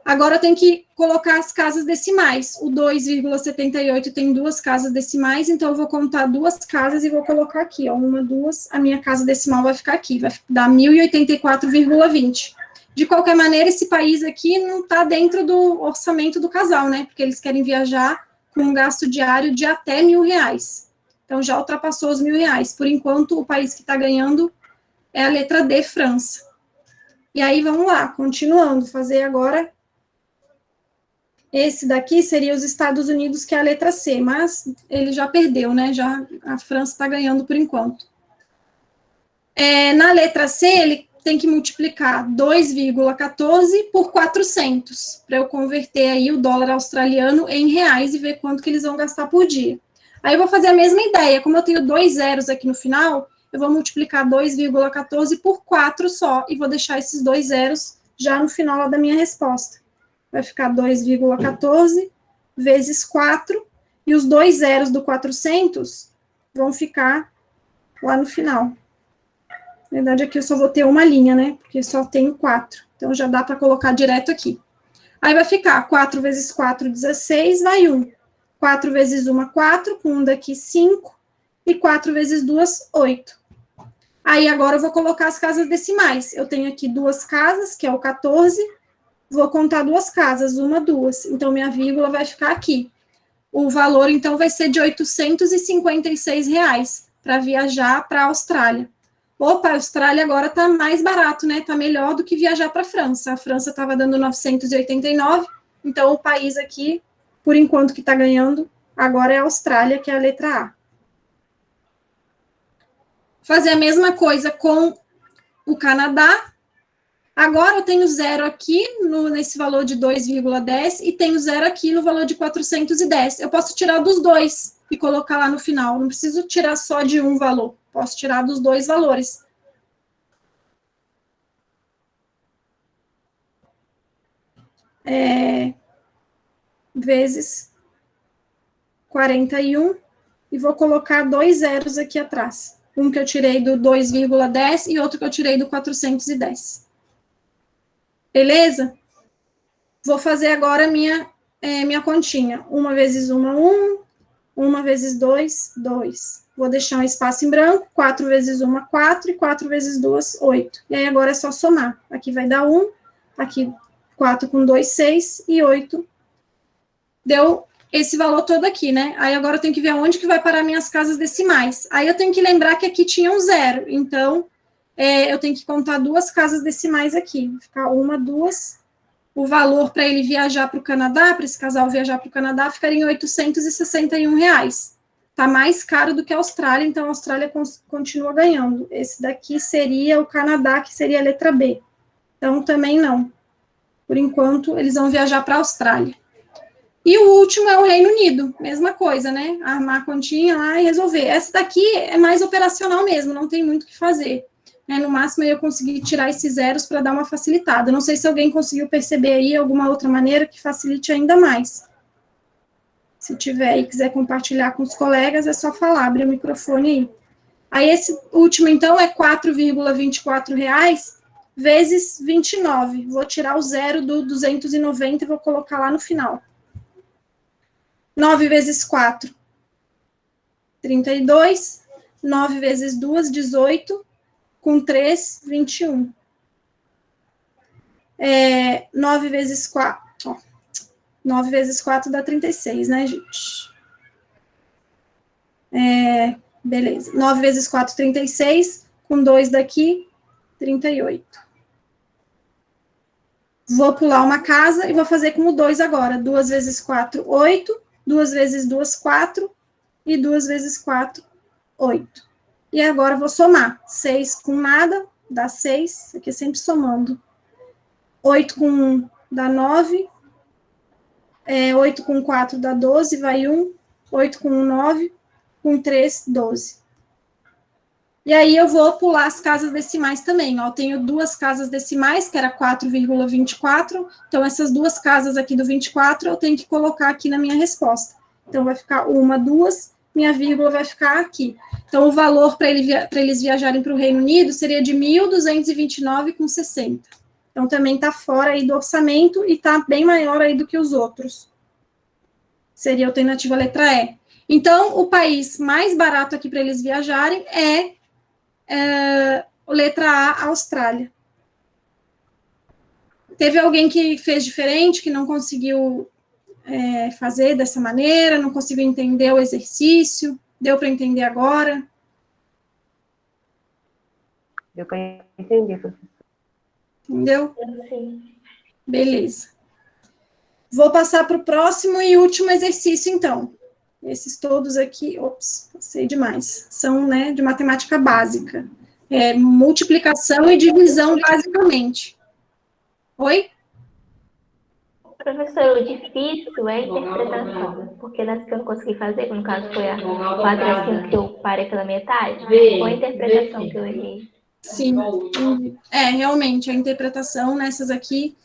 agora eu tenho que colocar as casas decimais. O 2,78 tem duas casas decimais, então eu vou contar duas casas e vou colocar aqui, ó, uma, duas, a minha casa decimal vai ficar aqui, vai dar 1.084,20. De qualquer maneira, esse país aqui não está dentro do orçamento do casal, né? Porque eles querem viajar com um gasto diário de até R$1.000. Então, já ultrapassou os R$1.000. Por enquanto, o país que está ganhando é a letra D, França. E aí, vamos lá, continuando, fazer agora... Esse daqui seria os Estados Unidos, que é a letra C, mas ele já perdeu, né? Já a França está ganhando por enquanto. Na letra C, ele tem que multiplicar 2,14 por 400, para eu converter aí o dólar australiano em reais e ver quanto que eles vão gastar por dia. Aí eu vou fazer a mesma ideia, como eu tenho 2 zeros aqui no final, eu vou multiplicar 2,14 por 4 só, e vou deixar esses 2 zeros já no final lá da minha resposta. Vai ficar 2,14 vezes 4, e os 2 zeros do 400 vão ficar lá no final. Na verdade, aqui eu só vou ter uma linha, né? Porque só tenho 4. Então, já dá para colocar direto aqui. Aí vai ficar 4 vezes 4, 16, vai 1. 4 vezes 1, 4, com 1 daqui, 5. E 4 vezes 2, 8. Aí, agora eu vou colocar as casas decimais. Eu tenho aqui duas casas, que é o 14. Vou contar duas casas, 1, 2. Então, minha vírgula vai ficar aqui. O valor, então, vai ser de R$856 para viajar para a Austrália. Opa, a Austrália agora está mais barato, né? Está melhor do que viajar para a França. A França estava dando 989, então o país aqui, por enquanto que está ganhando, agora é a Austrália, que é a letra A. Fazer a mesma coisa com o Canadá. Agora eu tenho 0 aqui nesse valor de 2,10 e tenho 0 aqui no valor de 410. Eu posso tirar dos dois e colocar lá no final. Não preciso tirar só de um valor. Posso tirar dos dois valores. Vezes 41. E vou colocar 2 zeros aqui atrás. Um que eu tirei do 2,10 e outro que eu tirei do 410. Beleza? Vou fazer agora minha continha. 1 vezes 1, 1. 1 vezes 2, 2. Vou deixar um espaço em branco. 4 vezes 1, 4. E 4 vezes 2, 8. E aí, agora é só somar. Aqui vai dar 1. Aqui, 4 com 2, 6. E 8. Deu esse valor todo aqui, né? Aí, agora eu tenho que ver onde que vai parar minhas casas decimais. Aí, eu tenho que lembrar que aqui tinha um 0. Então, eu tenho que contar duas casas decimais aqui. Vai ficar 1, 2. O valor para ele viajar para o Canadá, para esse casal viajar para o Canadá, ficaria em R$861. Está mais caro do que a Austrália, então a Austrália continua ganhando. Esse daqui seria o Canadá, que seria a letra B. Então, também não. Por enquanto, eles vão viajar para a Austrália. E o último é o Reino Unido. Mesma coisa, né? Armar a continha lá e resolver. Essa daqui é mais operacional mesmo, não tem muito o que fazer. No máximo, eu consegui tirar esses zeros para dar uma facilitada. Não sei se alguém conseguiu perceber aí alguma outra maneira que facilite ainda mais. Se tiver e quiser compartilhar com os colegas, é só falar, abrir o microfone aí. Aí, esse último, então, é R$4,24 vezes 29. Vou tirar o zero do 290 e vou colocar lá no final. 9 vezes 4, 32. 9 vezes 2, 18. Com 3, 21. 9 vezes 4, ó, 9 vezes 4 dá 36, né, gente? Beleza. 9 vezes 4, 36. Com 2 daqui, 38. Vou pular uma casa e vou fazer com o 2 agora. 2 vezes 4, 8. 2 vezes 2, 4. E 2 vezes 4, 8. E agora vou somar. 6 com nada, dá 6. Aqui é sempre somando. 8 com 1 dá 9. 8 com 4 dá 12, vai 1. 8 com 1, 9. Com 3, 12. E aí eu vou pular as casas decimais também. Ó. Eu tenho duas casas decimais, que era 4,24. Então, essas duas casas aqui do 24, eu tenho que colocar aqui na minha resposta. Então, vai ficar 1, 2. minha vírgula vai ficar aqui. Então, o valor para eles viajarem para o Reino Unido seria de 1.229,60. Então, também está fora aí do orçamento e está bem maior aí do que os outros. Seria a alternativa letra E. Então, o país mais barato aqui para eles viajarem é letra A, Austrália. Teve alguém que fez diferente, que não conseguiu fazer dessa maneira, não conseguiu entender o exercício? Deu para entender agora? Deu para entender, professor. Entendeu? Sim. Beleza. Vou passar para o próximo e último exercício, então. Esses todos aqui, ops, passei demais. São, né, de matemática básica. Multiplicação e divisão, basicamente. Oi? Professor, o difícil é a interpretação, porque das que eu não consegui fazer, que no caso foi a 4 a 5 que eu parei pela metade, foi a interpretação que eu errei. Sim, realmente, a interpretação nessas aqui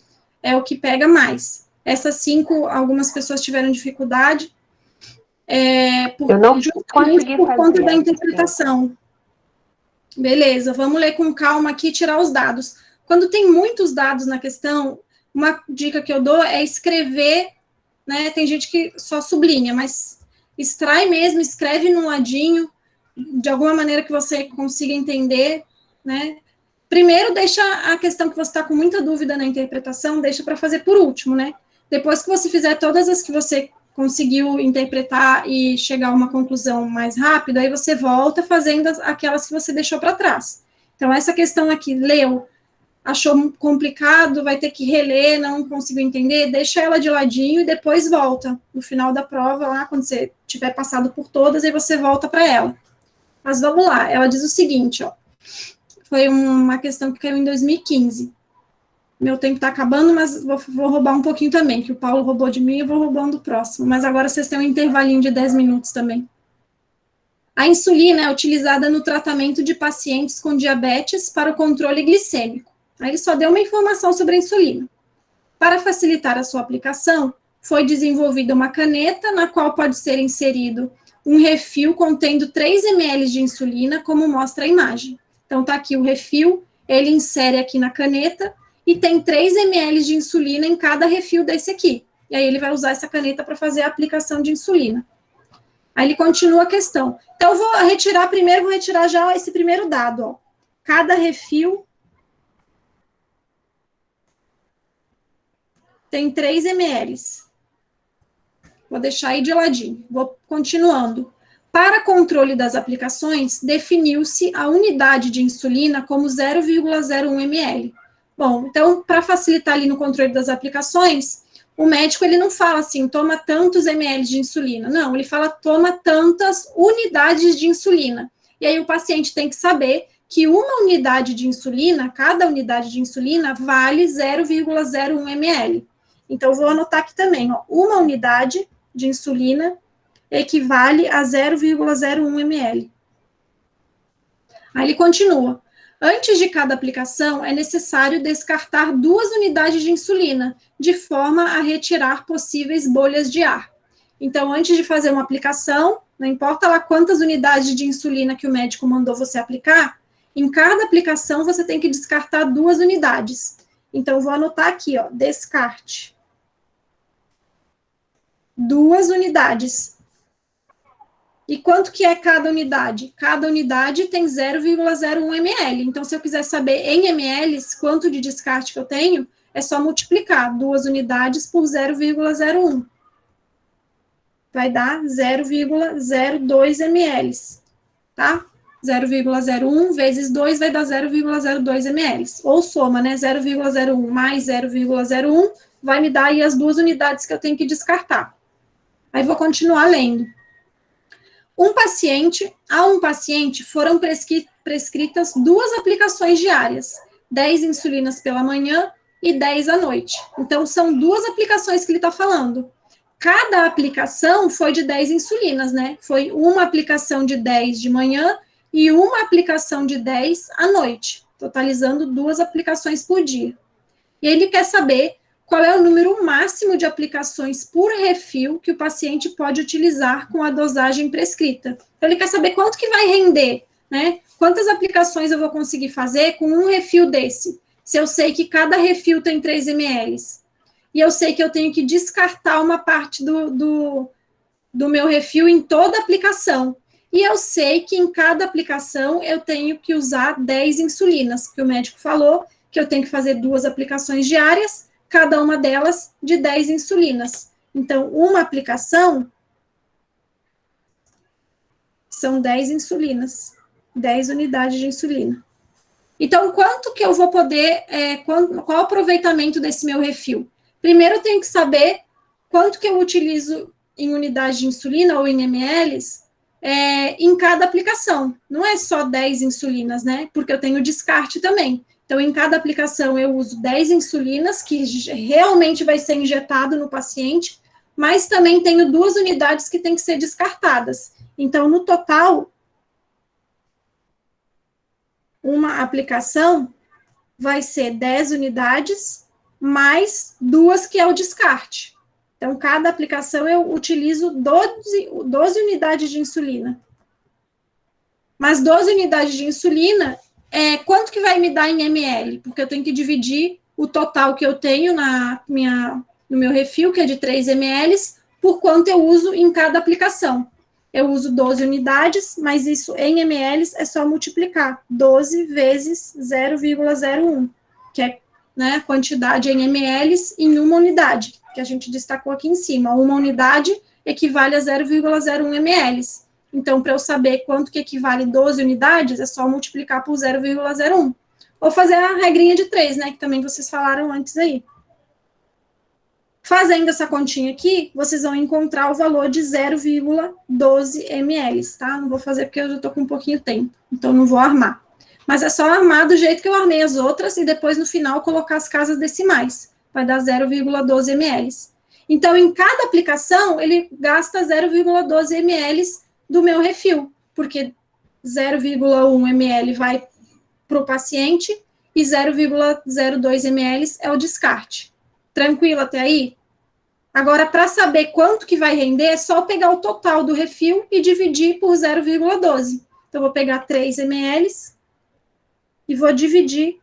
é o que pega mais. Essas 5, algumas pessoas tiveram dificuldade, eu não consegui por conta fazer da interpretação. Beleza, vamos ler com calma aqui e tirar os dados. Quando tem muitos dados na questão, uma dica que eu dou é escrever, né? Tem gente que só sublinha, mas extrai mesmo, escreve num ladinho, de alguma maneira que você consiga entender, né? Primeiro, deixa a questão que você está com muita dúvida na interpretação, deixa para fazer por último, né? Depois que você fizer todas as que você conseguiu interpretar e chegar a uma conclusão mais rápida, aí você volta fazendo aquelas que você deixou para trás. Então, essa questão aqui, leu, achou complicado, vai ter que reler, não conseguiu entender, deixa ela de ladinho e depois volta. No final da prova, lá, quando você tiver passado por todas, aí você volta para ela. Mas vamos lá, ela diz o seguinte, ó. Foi uma questão que caiu em 2015. Meu tempo está acabando, mas vou roubar um pouquinho também, que o Paulo roubou de mim e eu vou roubando o próximo. Mas agora vocês têm um intervalinho de 10 minutos também. A insulina é utilizada no tratamento de pacientes com diabetes para o controle glicêmico. Aí ele só deu uma informação sobre a insulina. Para facilitar a sua aplicação, foi desenvolvida uma caneta na qual pode ser inserido um refil contendo 3 ml de insulina, como mostra a imagem. Então, tá aqui o refil, ele insere aqui na caneta e tem 3 ml de insulina em cada refil desse aqui. E aí ele vai usar essa caneta para fazer a aplicação de insulina. Aí ele continua a questão. Então, eu vou retirar já esse primeiro dado, ó. Cada refil tem 3 ml. Vou deixar aí de ladinho. Vou continuando. Para controle das aplicações, definiu-se a unidade de insulina como 0,01 ml. Bom, então, para facilitar ali no controle das aplicações, o médico, ele não fala assim, toma tantos ml de insulina. Não, ele fala, toma tantas unidades de insulina. E aí o paciente tem que saber que uma unidade de insulina, cada unidade de insulina, vale 0,01 ml. Então, eu vou anotar aqui também, ó, uma unidade de insulina equivale a 0,01 ml. Aí ele continua. Antes de cada aplicação, é necessário descartar 2 unidades de insulina, de forma a retirar possíveis bolhas de ar. Então, antes de fazer uma aplicação, não importa lá quantas unidades de insulina que o médico mandou você aplicar, em cada aplicação você tem que descartar 2 unidades. Então, eu vou anotar aqui, ó, descarte. 2 unidades. E quanto que é cada unidade? Cada unidade tem 0,01 ml. Então, se eu quiser saber em ml quanto de descarte que eu tenho, é só multiplicar 2 unidades por 0,01. Vai dar 0,02 ml, tá? 0,01 vezes 2 vai dar 0,02 ml. Ou soma, né? 0,01 mais 0,01 vai me dar aí as 2 unidades que eu tenho que descartar. Aí vou continuar lendo. A um paciente foram prescritas 2 aplicações diárias, 10 insulinas pela manhã e 10 à noite. Então, são 2 aplicações que ele está falando. Cada aplicação foi de 10 insulinas, né? Foi uma aplicação de 10 de manhã e uma aplicação de 10 à noite, totalizando 2 aplicações por dia. E ele quer saber qual é o número máximo de aplicações por refil que o paciente pode utilizar com a dosagem prescrita. Então, ele quer saber quanto que vai render, né? Quantas aplicações eu vou conseguir fazer com um refil desse? Se eu sei que cada refil tem 3 ml. E eu sei que eu tenho que descartar uma parte do meu refil em toda aplicação. E eu sei que em cada aplicação eu tenho que usar 10 insulinas, que o médico falou que eu tenho que fazer 2 aplicações diárias, cada uma delas de 10 insulinas. Então, uma aplicação são 10 insulinas, 10 unidades de insulina. Então, quanto que eu vou poder, qual o aproveitamento desse meu refil? Primeiro, eu tenho que saber quanto que eu utilizo em unidade de insulina ou em ml em cada aplicação. Não é só 10 insulinas, né? Porque eu tenho descarte também. Então, em cada aplicação, eu uso 10 insulinas, que realmente vai ser injetado no paciente, mas também tenho 2 unidades que têm que ser descartadas. Então, no total, uma aplicação vai ser 10 unidades, mais 2 que é o descarte. Então, cada aplicação eu utilizo 12 unidades de insulina. Mas 12 unidades de insulina, quanto que vai me dar em ml? Porque eu tenho que dividir o total que eu tenho no meu refil, que é de 3 ml, por quanto eu uso em cada aplicação. Eu uso 12 unidades, mas isso em ml é só multiplicar 12 vezes 0,01, que é, né, a quantidade em ml em uma unidade, que a gente destacou aqui em cima. Uma unidade equivale a 0,01 ml. Então, para eu saber quanto que equivale 12 unidades, é só multiplicar por 0,01. Ou fazer a regrinha de 3, né, que também vocês falaram antes aí. Fazendo essa continha aqui, vocês vão encontrar o valor de 0,12 ml, tá? Não vou fazer porque eu já tô com um pouquinho de tempo, então não vou armar. Mas é só armar do jeito que eu armei as outras e depois, no final, colocar as casas decimais. Vai dar 0,12 ml. Então, em cada aplicação, ele gasta 0,12 ml do meu refil, porque 0,1 ml vai para o paciente e 0,02 ml é o descarte. Tranquilo até aí? Agora, para saber quanto que vai render, é só pegar o total do refil e dividir por 0,12. Então, eu vou pegar 3 ml e vou dividir,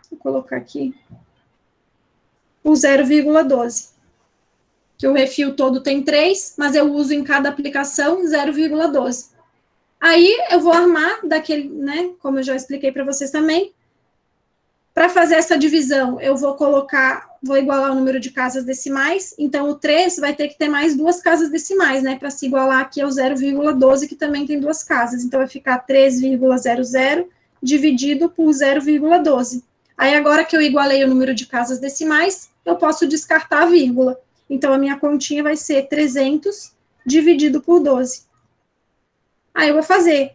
vou colocar aqui, por 0,12. Que o refil todo tem 3, mas eu uso em cada aplicação 0,12. Aí, eu vou armar daquele, né, como eu já expliquei para vocês também. Para fazer essa divisão, eu vou igualar o número de casas decimais, então o 3 vai ter que ter mais 2 casas decimais, né, para se igualar aqui ao 0,12, que também tem 2 casas, então vai ficar 3,00 dividido por 0,12. Aí agora que eu igualei o número de casas decimais, eu posso descartar a vírgula, então a minha continha vai ser 300 dividido por 12. Aí eu vou fazer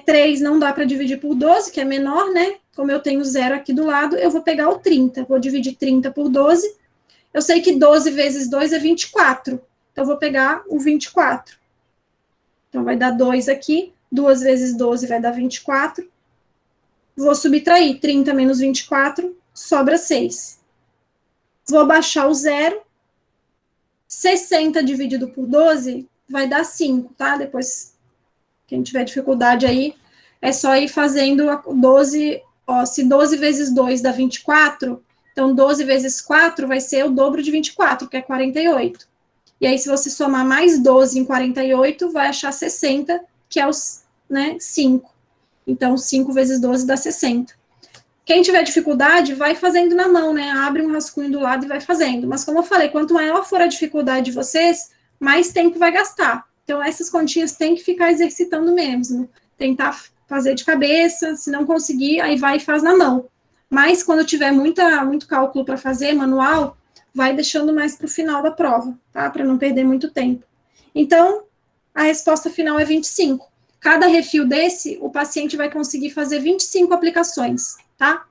3 não dá para dividir por 12, que é menor, né? Como eu tenho 0 aqui do lado, eu vou pegar o 30. Vou dividir 30 por 12. Eu sei que 12 vezes 2 é 24. Então, eu vou pegar o 24. Então, vai dar 2 aqui. 2 vezes 12 vai dar 24. Vou subtrair 30 menos 24, sobra 6. Vou baixar o 0. 60 dividido por 12 vai dar 5, tá? Depois, quem tiver dificuldade aí, é só ir fazendo 12, ó, se 12 vezes 2 dá 24, então 12 vezes 4 vai ser o dobro de 24, que é 48. E aí, se você somar mais 12 em 48, vai achar 60, que é os, 5. Então, 5 vezes 12 dá 60. Quem tiver dificuldade, vai fazendo na mão, né? Abre um rascunho do lado e vai fazendo. Mas, como eu falei, quanto maior for a dificuldade de vocês, mais tempo vai gastar. Então, essas continhas tem que ficar exercitando mesmo. Tentar fazer de cabeça, se não conseguir, aí vai e faz na mão. Mas, quando tiver muito cálculo para fazer, manual, vai deixando mais para o final da prova, tá? Para não perder muito tempo. Então, a resposta final é 25. Cada refil desse, o paciente vai conseguir fazer 25 aplicações, tá?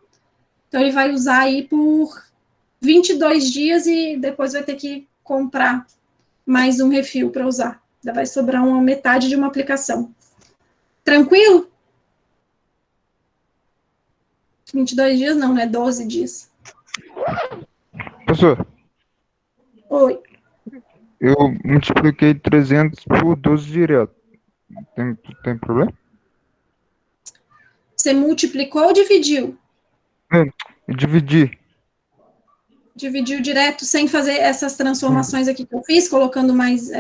Então, ele vai usar aí por 22 dias e depois vai ter que comprar mais um refil para usar. Ainda vai sobrar uma metade de uma aplicação. Tranquilo? 22 dias não, né? 12 dias. Professor, Oi. eu multipliquei 300 por 12 direto. Tem problema? Você multiplicou ou dividiu? Eu dividi. Dividiu direto sem fazer essas transformações aqui que eu fiz, colocando mais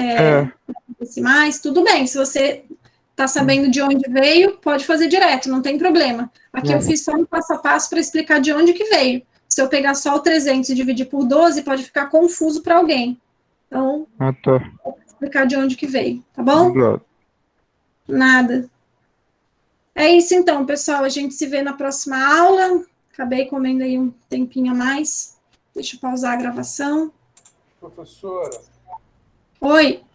decimais, tudo bem. Se você está sabendo de onde veio, pode fazer direto, não tem problema. Aqui eu fiz só um passo a passo para explicar de onde que veio. Se eu pegar só o 300 e dividir por 12, pode ficar confuso para alguém. Então, Tá. vou explicar de onde que veio, tá bom? Obrigado. Nada. É isso então, pessoal. A gente se vê na próxima aula. Acabei comendo aí um tempinho a mais. Deixa eu pausar a gravação. Professora, Oi.